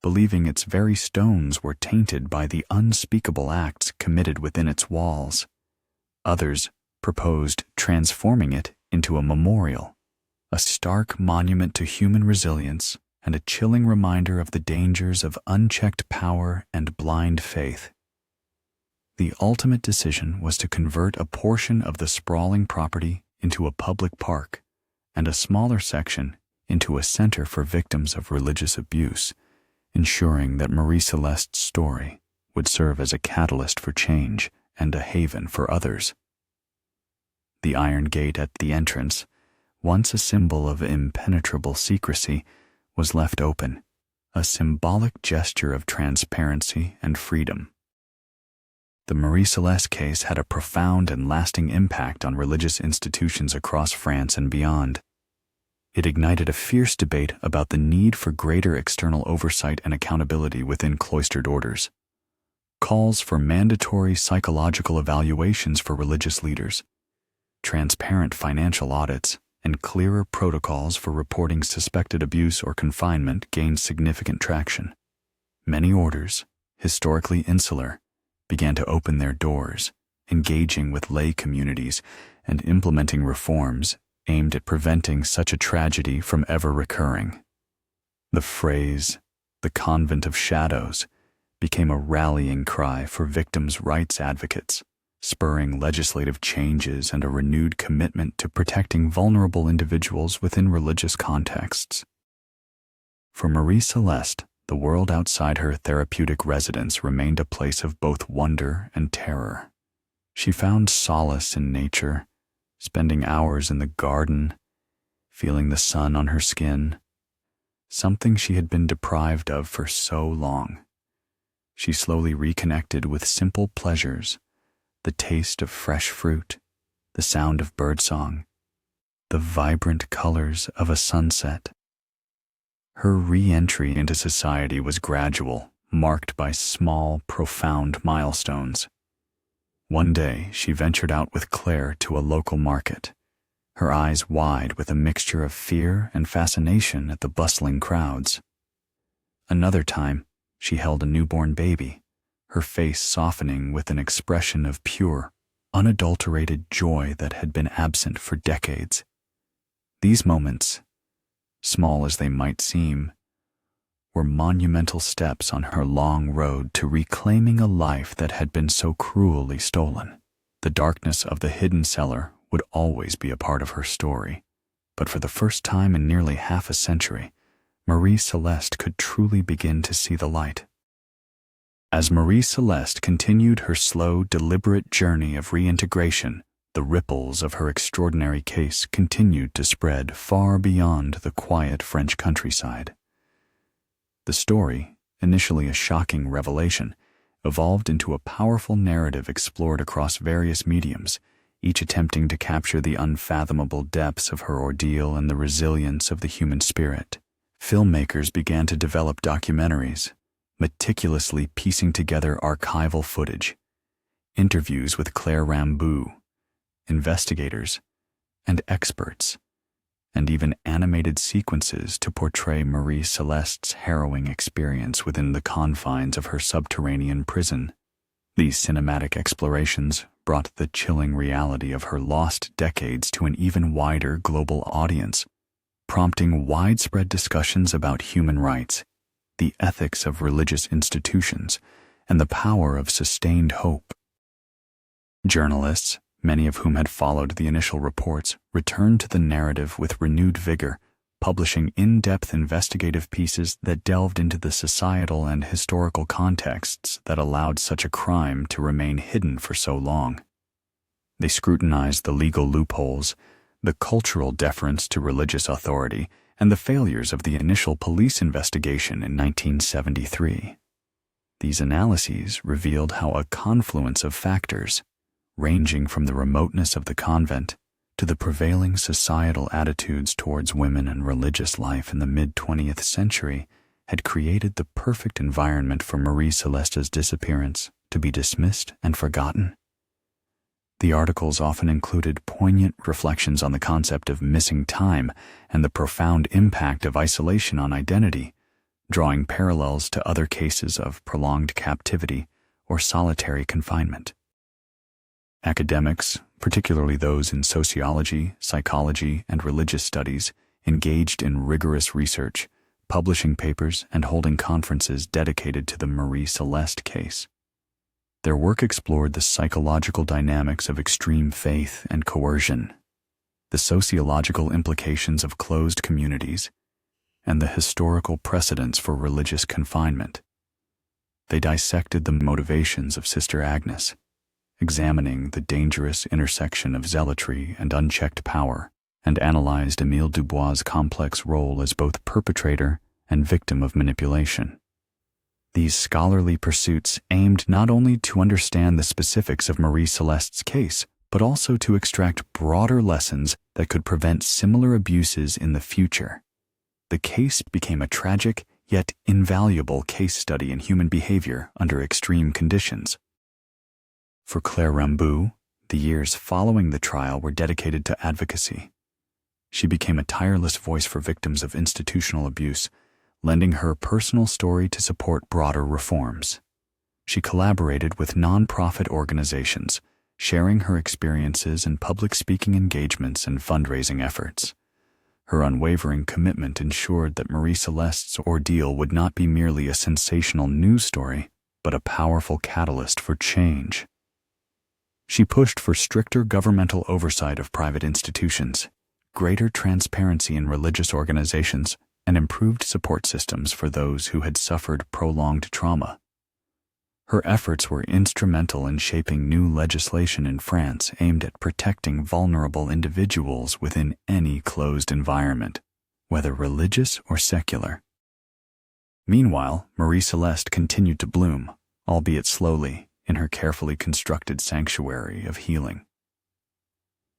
believing its very stones were tainted by the unspeakable acts committed within its walls. Others proposed transforming it into a memorial, a stark monument to human resilience and a chilling reminder of the dangers of unchecked power and blind faith. The ultimate decision was to convert a portion of the sprawling property into a public park and a smaller section into a center for victims of religious abuse, ensuring that Marie Celeste's story would serve as a catalyst for change and a haven for others. The iron gate at the entrance, once a symbol of impenetrable secrecy, was left open, a symbolic gesture of transparency and freedom. The Marie Celeste case had a profound and lasting impact on religious institutions across France and beyond. It ignited a fierce debate about the need for greater external oversight and accountability within cloistered orders. Calls for mandatory psychological evaluations for religious leaders, transparent financial audits, and clearer protocols for reporting suspected abuse or confinement gained significant traction. Many orders, historically insular, began to open their doors, engaging with lay communities and implementing reforms aimed at preventing such a tragedy from ever recurring. The phrase, "the Convent of Shadows," became a rallying cry for victims' rights advocates, spurring legislative changes and a renewed commitment to protecting vulnerable individuals within religious contexts. For Marie Celeste, the world outside her therapeutic residence remained a place of both wonder and terror. She found solace in nature, spending hours in the garden, feeling the sun on her skin, something she had been deprived of for so long. She slowly reconnected with simple pleasures, the taste of fresh fruit, the sound of birdsong, the vibrant colors of a sunset. Her re-entry into society was gradual, marked by small, profound milestones. One day, she ventured out with Claire to a local market, her eyes wide with a mixture of fear and fascination at the bustling crowds. Another time, she held a newborn baby, her face softening with an expression of pure, unadulterated joy that had been absent for decades. These moments, small as they might seem, were monumental steps on her long road to reclaiming a life that had been so cruelly stolen. The darkness of the hidden cellar would always be a part of her story, but for the first time in nearly half a century, Marie Celeste could truly begin to see the light. As Marie Celeste continued her slow, deliberate journey of reintegration, the ripples of her extraordinary case continued to spread far beyond the quiet French countryside. The story, initially a shocking revelation, evolved into a powerful narrative explored across various mediums, each attempting to capture the unfathomable depths of her ordeal and the resilience of the human spirit. Filmmakers began to develop documentaries, meticulously piecing together archival footage, interviews with Claire Rambeau, investigators, and experts, and even animated sequences to portray Marie Celeste's harrowing experience within the confines of her subterranean prison. These cinematic explorations brought the chilling reality of her lost decades to an even wider global audience, prompting widespread discussions about human rights, the ethics of religious institutions, and the power of sustained hope. Journalists, many of whom had followed the initial reports, returned to the narrative with renewed vigor, publishing in-depth investigative pieces that delved into the societal and historical contexts that allowed such a crime to remain hidden for so long. They scrutinized the legal loopholes, the cultural deference to religious authority, and the failures of the initial police investigation in 1973. These analyses revealed how a confluence of factors, ranging from the remoteness of the convent to the prevailing societal attitudes towards women and religious life in the mid-20th century, had created the perfect environment for Marie Celeste's disappearance to be dismissed and forgotten. The articles often included poignant reflections on the concept of missing time and the profound impact of isolation on identity, drawing parallels to other cases of prolonged captivity or solitary confinement. Academics, particularly those in sociology, psychology, and religious studies, engaged in rigorous research, publishing papers and holding conferences dedicated to the Marie Celeste case. Their work explored the psychological dynamics of extreme faith and coercion, the sociological implications of closed communities, and the historical precedents for religious confinement. They dissected the motivations of Sister Agnes, examining the dangerous intersection of zealotry and unchecked power, and analyzed Émile Dubois' complex role as both perpetrator and victim of manipulation. These scholarly pursuits aimed not only to understand the specifics of Marie Celeste's case, but also to extract broader lessons that could prevent similar abuses in the future. The case became a tragic yet invaluable case study in human behavior under extreme conditions. For Claire Ramboux, the years following the trial were dedicated to advocacy. She became a tireless voice for victims of institutional abuse, lending her personal story to support broader reforms. She collaborated with nonprofit organizations, sharing her experiences in public speaking engagements and fundraising efforts. Her unwavering commitment ensured that Marie Celeste's ordeal would not be merely a sensational news story, but a powerful catalyst for change. She pushed for stricter governmental oversight of private institutions, greater transparency in religious organizations, and improved support systems for those who had suffered prolonged trauma. Her efforts were instrumental in shaping new legislation in France aimed at protecting vulnerable individuals within any closed environment, whether religious or secular. Meanwhile, Marie Celeste continued to bloom, albeit slowly, in her carefully constructed sanctuary of healing.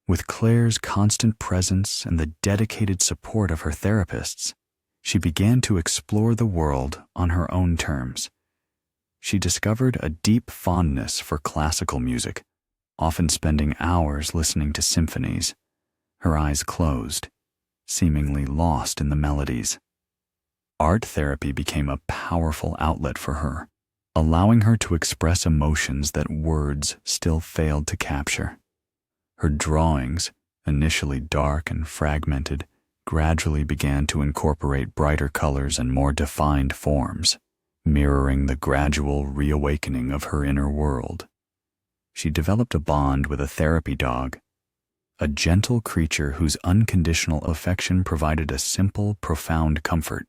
With Claire's constant presence and the dedicated support of her therapists, she began to explore the world on her own terms. She discovered a deep fondness for classical music, often spending hours listening to symphonies, her eyes closed, seemingly lost in the melodies. Art therapy became a powerful outlet for her, allowing her to express emotions that words still failed to capture. Her drawings, initially dark and fragmented, gradually began to incorporate brighter colors and more defined forms, mirroring the gradual reawakening of her inner world. She developed a bond with a therapy dog, a gentle creature whose unconditional affection provided a simple, profound comfort.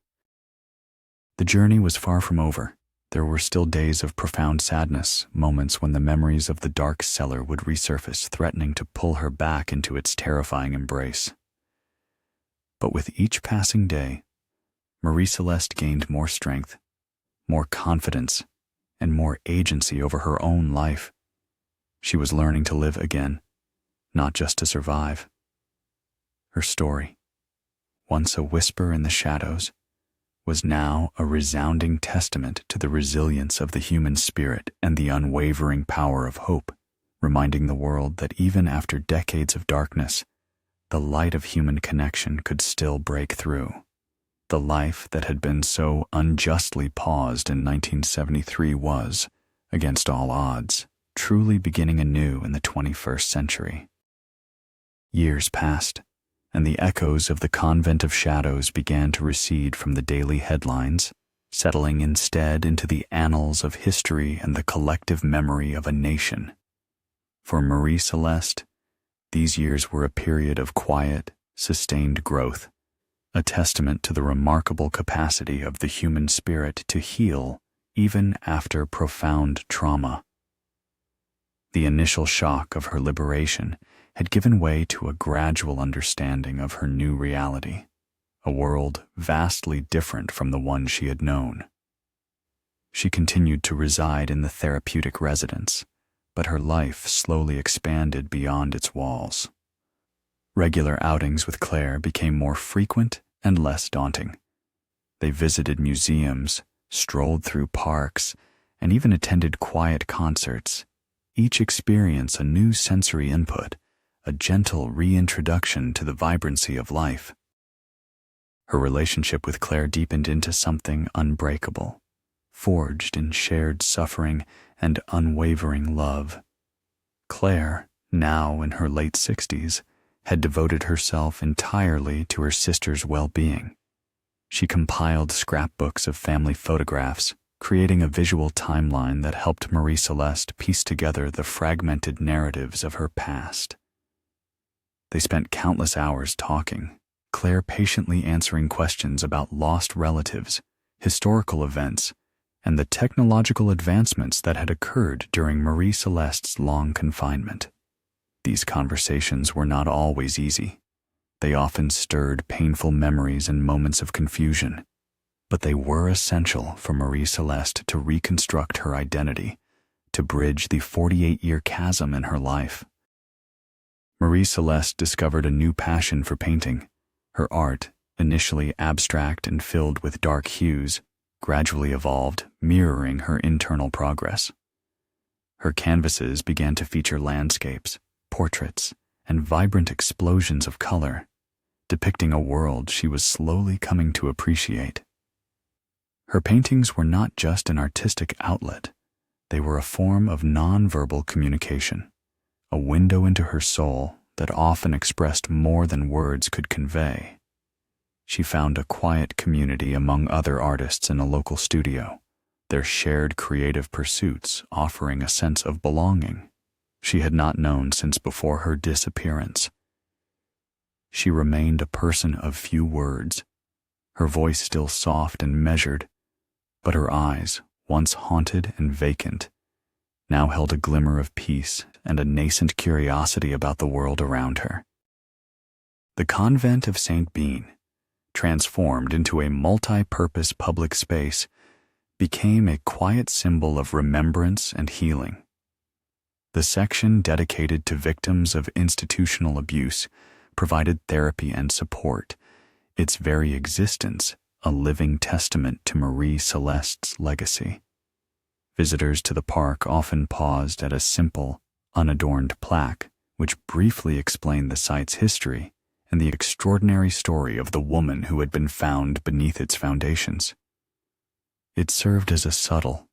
The journey was far from over. There were still days of profound sadness, moments when the memories of the dark cellar would resurface, threatening to pull her back into its terrifying embrace. But with each passing day, Marie Celeste gained more strength, more confidence, and more agency over her own life. She was learning to live again, not just to survive. Her story, once a whisper in the shadows, was now a resounding testament to the resilience of the human spirit and the unwavering power of hope, reminding the world that even after decades of darkness, the light of human connection could still break through. The life that had been so unjustly paused in 1973 was, against all odds, truly beginning anew in the 21st century. Years passed, and the echoes of the Convent of Shadows began to recede from the daily headlines, settling instead into the annals of history and the collective memory of a nation. For Marie Celeste, these years were a period of quiet, sustained growth, a testament to the remarkable capacity of the human spirit to heal even after profound trauma. The initial shock of her liberation had given way to a gradual understanding of her new reality, a world vastly different from the one she had known. She continued to reside in the therapeutic residence, but her life slowly expanded beyond its walls. Regular outings with Claire became more frequent and less daunting. They visited museums, strolled through parks, and even attended quiet concerts, each experience a new sensory input, a gentle reintroduction to the vibrancy of life. Her relationship with Claire deepened into something unbreakable, forged in shared suffering and unwavering love. Claire, now in her late 60s, had devoted herself entirely to her sister's well-being. She compiled scrapbooks of family photographs, creating a visual timeline that helped Marie-Celeste piece together the fragmented narratives of her past. They spent countless hours talking, Claire patiently answering questions about lost relatives, historical events, and the technological advancements that had occurred during Marie-Celeste's long confinement. These conversations were not always easy. They often stirred painful memories and moments of confusion, but they were essential for Marie-Celeste to reconstruct her identity, to bridge the 48-year chasm in her life. Marie-Celeste discovered a new passion for painting. Her art, initially abstract and filled with dark hues, gradually evolved, mirroring her internal progress. Her canvases began to feature landscapes, portraits, and vibrant explosions of color, depicting a world she was slowly coming to appreciate. Her paintings were not just an artistic outlet, they were a form of nonverbal communication, a window into her soul that often expressed more than words could convey. She found a quiet community among other artists in a local studio, their shared creative pursuits offering a sense of belonging she had not known since before her disappearance. She remained a person of few words, her voice still soft and measured, but her eyes, once haunted and vacant, now held a glimmer of peace and a nascent curiosity about the world around her. The Convent of St. Bean, transformed into a multi-purpose public space, became a quiet symbol of remembrance and healing. The section dedicated to victims of institutional abuse provided therapy and support, its very existence a living testament to Marie-Celeste's legacy. Visitors to the park often paused at a simple, unadorned plaque which briefly explained the site's history and the extraordinary story of the woman who had been found beneath its foundations. It served as a subtle,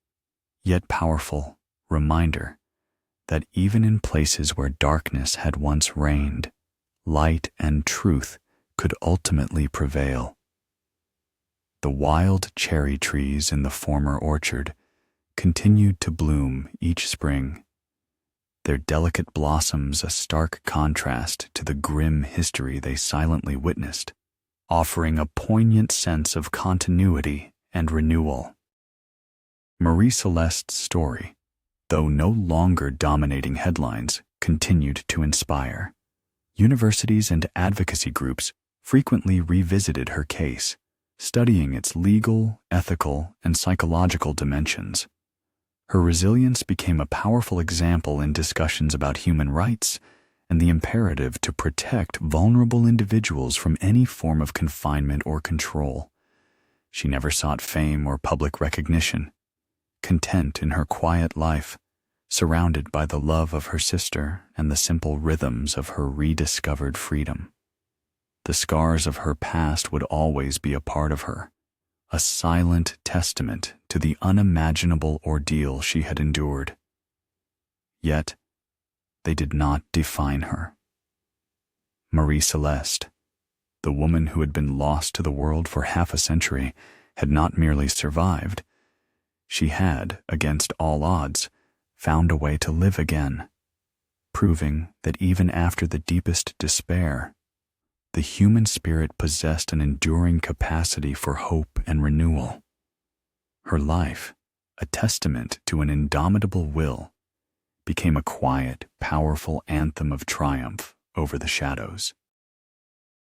yet powerful, reminder that even in places where darkness had once reigned, light and truth could ultimately prevail. The wild cherry trees in the former orchard continued to bloom each spring, their delicate blossoms a stark contrast to the grim history they silently witnessed, offering a poignant sense of continuity and renewal. Marie-Celeste's story, though no longer dominating headlines, continued to inspire. Universities and advocacy groups frequently revisited her case, studying its legal, ethical, and psychological dimensions. Her resilience became a powerful example in discussions about human rights and the imperative to protect vulnerable individuals from any form of confinement or control. She never sought fame or public recognition, content in her quiet life, surrounded by the love of her sister and the simple rhythms of her rediscovered freedom. The scars of her past would always be a part of her, a silent testament to the unimaginable ordeal she had endured. Yet, they did not define her. Marie-Celeste, the woman who had been lost to the world for half a century, had not merely survived. She had, against all odds, found a way to live again, proving that even after the deepest despair, the human spirit possessed an enduring capacity for hope and renewal. Her life, a testament to an indomitable will, became a quiet, powerful anthem of triumph over the shadows.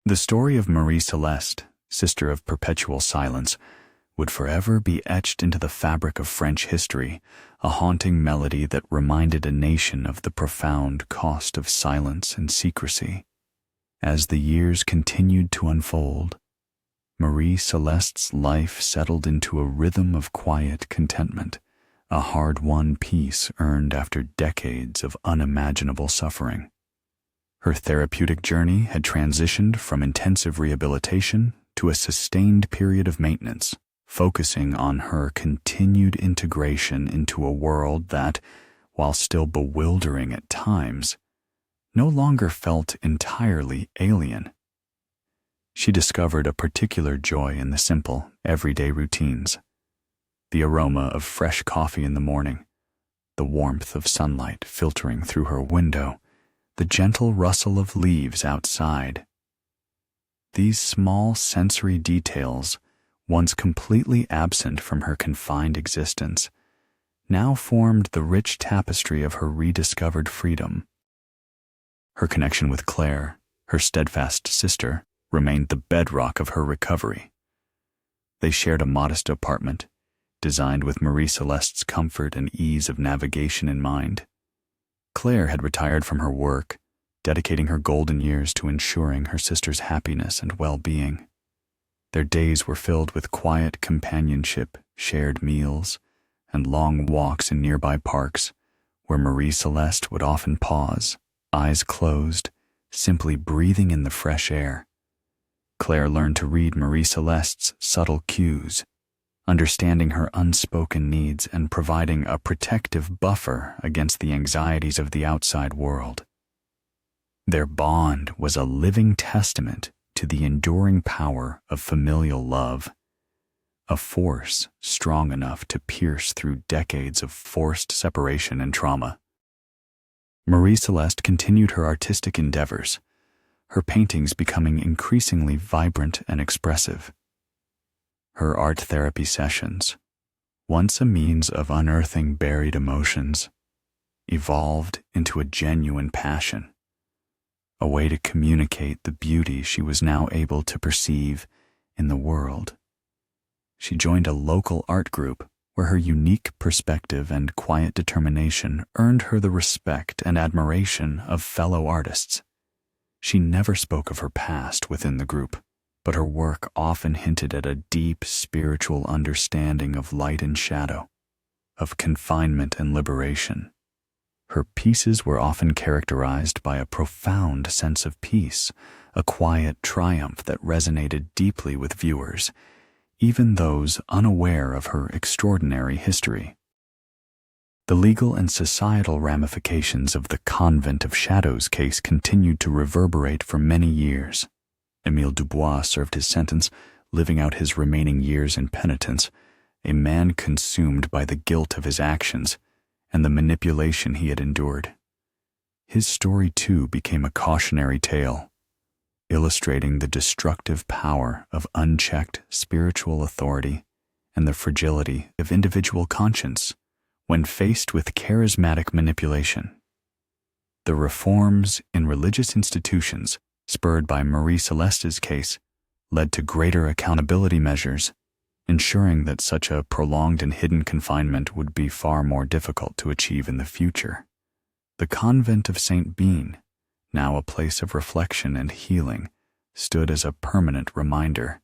The story of Marie-Celeste, sister of perpetual silence, would forever be etched into the fabric of French history, a haunting melody that reminded a nation of the profound cost of silence and secrecy. As the years continued to unfold, Marie Celeste's life settled into a rhythm of quiet contentment, a hard-won peace earned after decades of unimaginable suffering. Her therapeutic journey had transitioned from intensive rehabilitation to a sustained period of maintenance, focusing on her continued integration into a world that, while still bewildering at times, no longer felt entirely alien. She discovered a particular joy in the simple, everyday routines. The aroma of fresh coffee in the morning, the warmth of sunlight filtering through her window, the gentle rustle of leaves outside. These small sensory details, once completely absent from her confined existence, now formed the rich tapestry of her rediscovered freedom. Her connection with Claire, her steadfast sister, remained the bedrock of her recovery. They shared a modest apartment, designed with Marie Celeste's comfort and ease of navigation in mind. Claire had retired from her work, dedicating her golden years to ensuring her sister's happiness and well-being. Their days were filled with quiet companionship, shared meals, and long walks in nearby parks, where Marie Celeste would often pause, eyes closed, simply breathing in the fresh air. Claire learned to read Marie Celeste's subtle cues, understanding her unspoken needs and providing a protective buffer against the anxieties of the outside world. Their bond was a living testament to the enduring power of familial love, a force strong enough to pierce through decades of forced separation and trauma. Marie Celeste continued her artistic endeavors, her paintings becoming increasingly vibrant and expressive. Her art therapy sessions, once a means of unearthing buried emotions, evolved into a genuine passion, a way to communicate the beauty she was now able to perceive in the world. She joined a local art group where her unique perspective and quiet determination earned her the respect and admiration of fellow artists. She never spoke of her past within the group, but her work often hinted at a deep spiritual understanding of light and shadow, of confinement and liberation. Her pieces were often characterized by a profound sense of peace, a quiet triumph that resonated deeply with viewers, even those unaware of her extraordinary history. The legal and societal ramifications of the Convent of Shadows case continued to reverberate for many years. Émile Dubois served his sentence, living out his remaining years in penitence, a man consumed by the guilt of his actions and the manipulation he had endured. His story, too, became a cautionary tale, illustrating the destructive power of unchecked spiritual authority and the fragility of individual conscience when faced with charismatic manipulation. The reforms in religious institutions, spurred by Marie Celeste's case, led to greater accountability measures, ensuring that such a prolonged and hidden confinement would be far more difficult to achieve in the future. The Convent of St. Bean, now a place of reflection and healing, stood as a permanent reminder,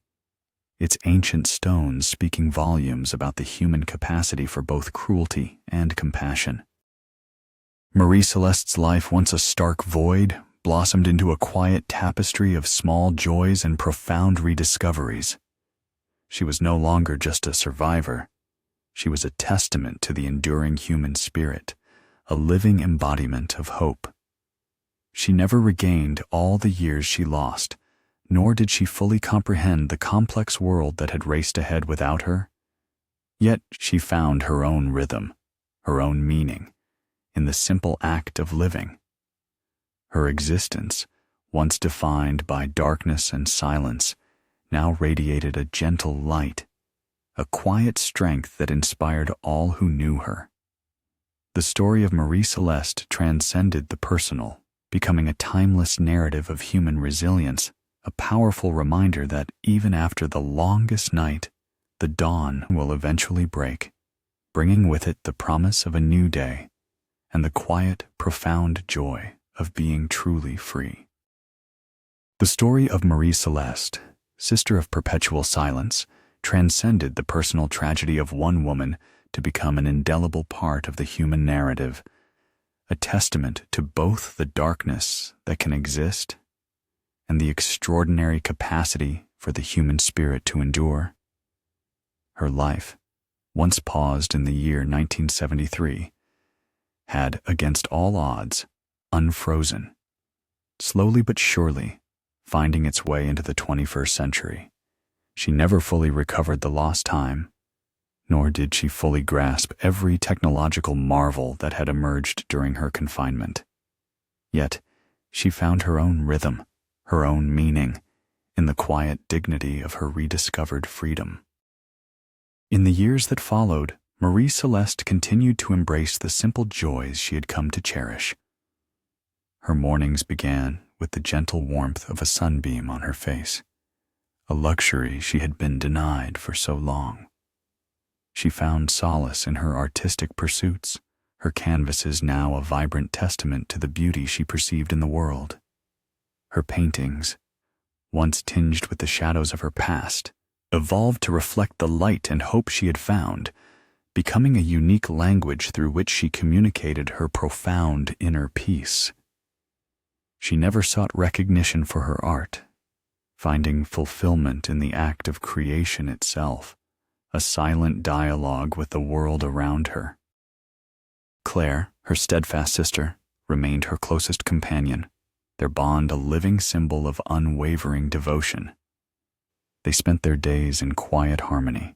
its ancient stones speaking volumes about the human capacity for both cruelty and compassion. Marie Celeste's life, once a stark void, blossomed into a quiet tapestry of small joys and profound rediscoveries. She was no longer just a survivor. She was a testament to the enduring human spirit, a living embodiment of hope. She never regained all the years she lost, nor did she fully comprehend the complex world that had raced ahead without her. Yet she found her own rhythm, her own meaning, in the simple act of living. Her existence, once defined by darkness and silence, now radiated a gentle light, a quiet strength that inspired all who knew her. The story of Marie Celeste transcended the personal, becoming a timeless narrative of human resilience, a powerful reminder that even after the longest night, the dawn will eventually break, bringing with it the promise of a new day and the quiet, profound joy of being truly free. The story of Marie Celeste, sister of perpetual silence, transcended the personal tragedy of one woman to become an indelible part of the human narrative, a testament to both the darkness that can exist and the extraordinary capacity for the human spirit to endure. Her life, once paused in the year 1973, had, against all odds, unfrozen, slowly but surely finding its way into the 21st century. She never fully recovered the lost time, nor did she fully grasp every technological marvel that had emerged during her confinement. Yet, she found her own rhythm, her own meaning, in the quiet dignity of her rediscovered freedom. In the years that followed, Marie Celeste continued to embrace the simple joys she had come to cherish. Her mornings began with the gentle warmth of a sunbeam on her face, a luxury she had been denied for so long. She found solace in her artistic pursuits, her canvases now a vibrant testament to the beauty she perceived in the world. Her paintings, once tinged with the shadows of her past, evolved to reflect the light and hope she had found, becoming a unique language through which she communicated her profound inner peace. She never sought recognition for her art, finding fulfillment in the act of creation itself, a silent dialogue with the world around her. Claire, her steadfast sister, remained her closest companion, their bond a living symbol of unwavering devotion. They spent their days in quiet harmony,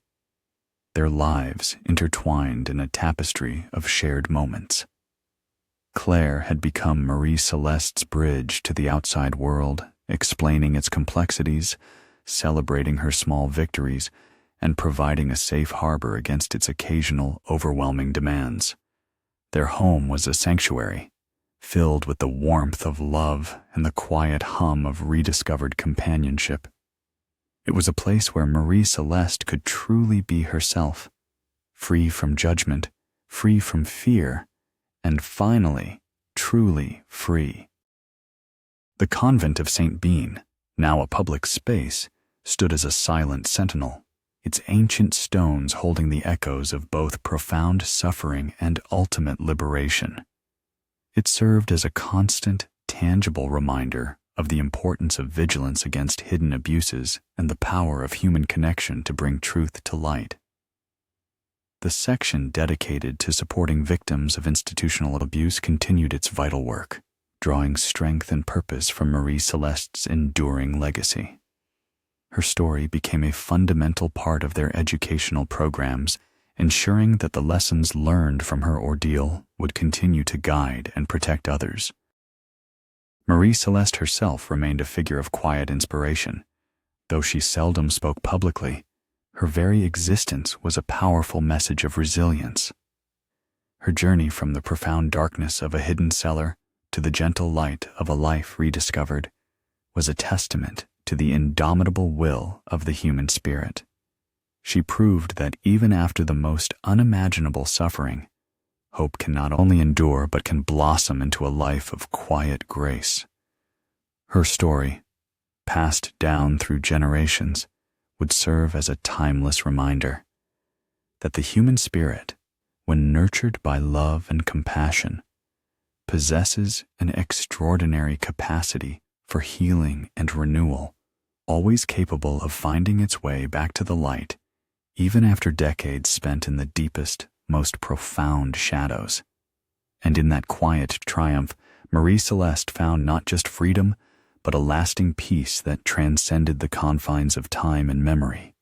their lives intertwined in a tapestry of shared moments. Claire had become Marie Celeste's bridge to the outside world, explaining its complexities, celebrating her small victories, and providing a safe harbor against its occasional, overwhelming demands. Their home was a sanctuary, filled with the warmth of love and the quiet hum of rediscovered companionship. It was a place where Marie Celeste could truly be herself, free from judgment, free from fear, and finally, truly free. The Convent of St. Bean, now a public space, stood as a silent sentinel, its ancient stones holding the echoes of both profound suffering and ultimate liberation. It served as a constant, tangible reminder of the importance of vigilance against hidden abuses and the power of human connection to bring truth to light. The section dedicated to supporting victims of institutional abuse continued its vital work, drawing strength and purpose from Marie Celeste's enduring legacy. Her story became a fundamental part of their educational programs, ensuring that the lessons learned from her ordeal would continue to guide and protect others. Marie Celeste herself remained a figure of quiet inspiration. Though she seldom spoke publicly, her very existence was a powerful message of resilience. Her journey from the profound darkness of a hidden cellar to the gentle light of a life rediscovered was a testament to the indomitable will of the human spirit. She proved that even after the most unimaginable suffering, hope can not only endure but can blossom into a life of quiet grace. Her story, passed down through generations, would serve as a timeless reminder that the human spirit, when nurtured by love and compassion, possesses an extraordinary capacity for healing and renewal, always capable of finding its way back to the light, even after decades spent in the deepest, most profound shadows. And in that quiet triumph, Marie Celeste found not just freedom, but a lasting peace that transcended the confines of time and memory.